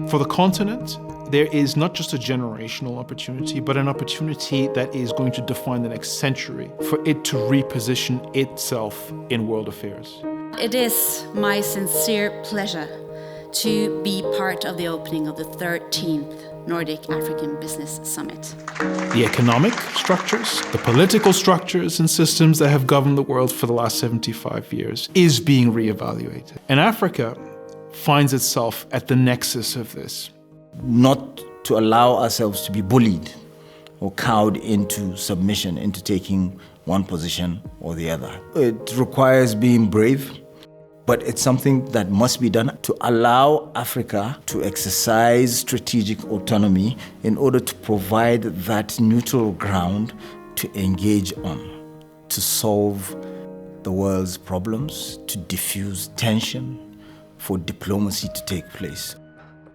For the continent, there is not just a generational opportunity, but an opportunity that is going to define the next century for it to reposition itself in world affairs. It is my sincere pleasure to be part of the opening of the 13th Nordic-African Business Summit. The economic structures, the political structures and systems that have governed the world for the last 75 years is being reevaluated. And Africa finds itself at the nexus of this. Not to allow ourselves to be bullied or cowed into submission, into taking one position or the other. It requires being brave, but it's something that must be done to allow Africa to exercise strategic autonomy in order to provide that neutral ground to engage on, to solve the world's problems, to diffuse tension, for diplomacy to take place.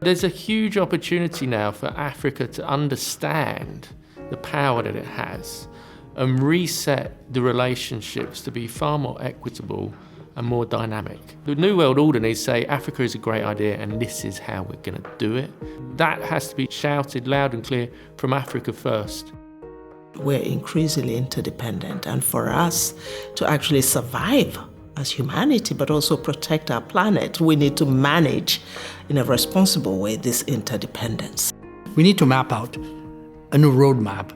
There's a huge opportunity now for Africa to understand the power that it has and reset the relationships to be far more equitable and more dynamic. The New World Order needs to say Africa is a great idea and this is how we're going to do it. That has to be shouted loud and clear from Africa first. We're increasingly interdependent, and for us to actually survive as humanity, but also protect our planet, we need to manage in a responsible way this interdependence. We need to map out a new roadmap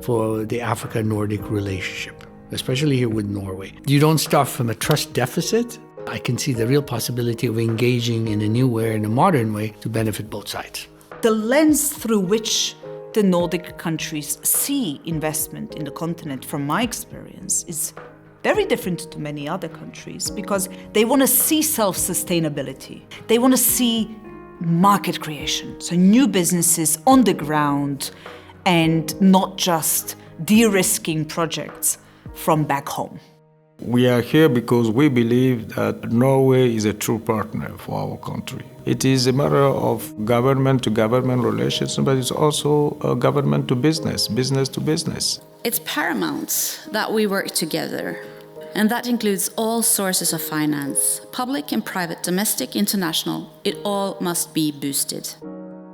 for the Africa-Nordic relationship, especially here with Norway. You don't start from a trust deficit. I can see the real possibility of engaging in a new way, in a modern way, to benefit both sides. The lens through which the Nordic countries see investment in the continent, from my experience, is very different to many other countries, because they want to see self-sustainability. They want to see market creation, so new businesses on the ground and not just de-risking projects from back home. We are here because we believe that Norway is a true partner for our country. It is a matter of government-to-government relations, but it's also government to business, business to business. It's paramount that we work together, and that includes all sources of finance, public and private, domestic, international. It all must be boosted.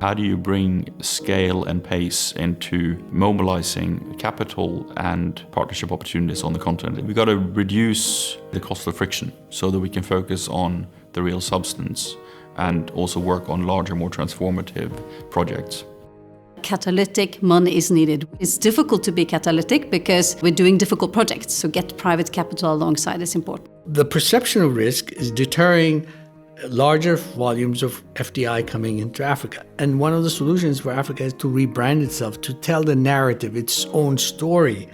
How do you bring scale and pace into mobilizing capital and partnership opportunities on the continent? We've got to reduce the cost of friction so that we can focus on the real substance and also work on larger, more transformative projects. Catalytic money is needed. It's difficult to be catalytic because we're doing difficult projects, so get private capital alongside is important. The perception of risk is deterring larger volumes of FDI coming into Africa. And one of the solutions for Africa is to rebrand itself, to tell the narrative, its own story.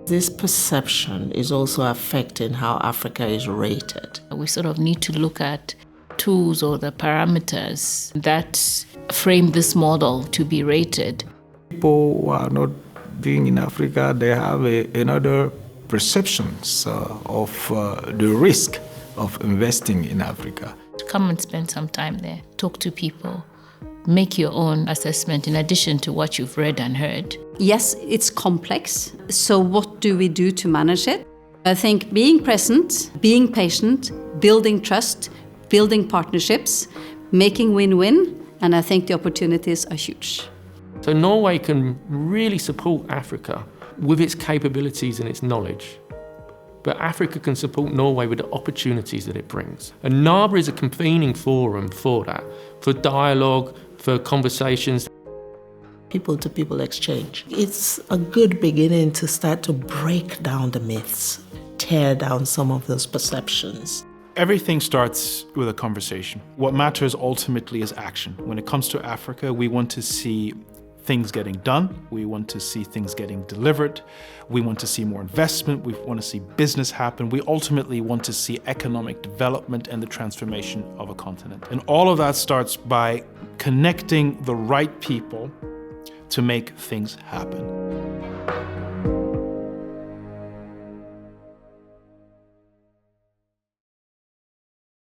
This perception is also affecting how Africa is rated. We sort of need to look at tools or the parameters that frame this model to be rated. People who are not being in Africa, they have another perceptions of the risk of investing in Africa. Come and spend some time there, talk to people, make your own assessment in addition to what you've read and heard. Yes, it's complex, so what do we do to manage it? I think being present, being patient, building trust, building partnerships, making win-win, and I think the opportunities are huge. So Norway can really support Africa with its capabilities and its knowledge. But Africa can support Norway with the opportunities that it brings. And NABA is a convening forum for that, for dialogue, for conversations. People-to-people exchange. It's a good beginning to start to break down the myths, tear down some of those perceptions. Everything starts with a conversation. What matters ultimately is action. When it comes to Africa, we want to see things getting done. We want to see things getting delivered. We want to see more investment. We want to see business happen. We ultimately want to see economic development and the transformation of a continent. And all of that starts by connecting the right people to make things happen.